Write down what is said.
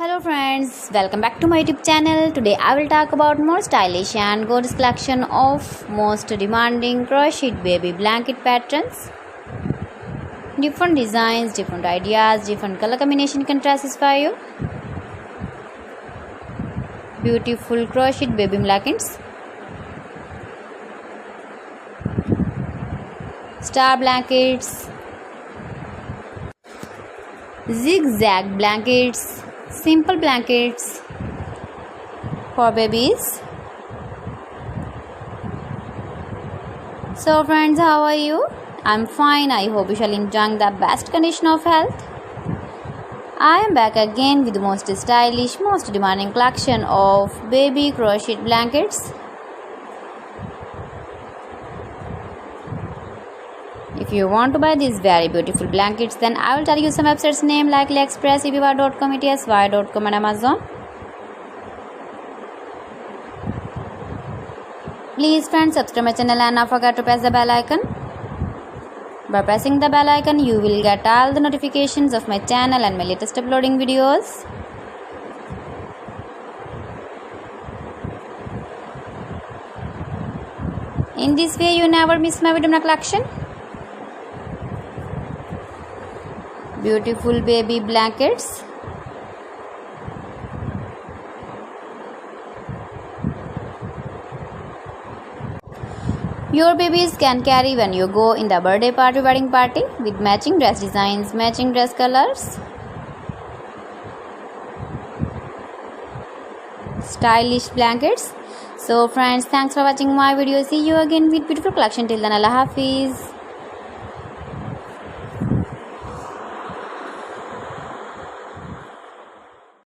Hello friends, welcome back to my YouTube channel. Today I will talk about more stylish and gorgeous collection of most demanding crocheted baby blanket patterns. Different designs, different ideas, different color combination can satisfy you. Beautiful crocheted baby blankets. Star blankets. Zigzag blankets. Simple blankets for babies. So friends, how are you? I'm fine. I hope you shall enjoy the best condition of health. I am back again with the most stylish, most demanding collection of baby crocheted blankets. If you want to buy these very beautiful blankets, then I will tell you some websites name like AliExpress, eBay.com, ETSY.com and Amazon. Please friends, subscribe my channel and not forget to press the bell icon. By pressing the bell icon, you will get all the notifications of my channel and my latest uploading videos. In this way, you never miss my video collection. Beautiful baby blankets. Your babies can carry when you go in the birthday party, wedding party with matching dress designs, matching dress colors. Stylish blankets. So friends, thanks for watching my video. See you again with beautiful collection. Till then, Allah Hafiz.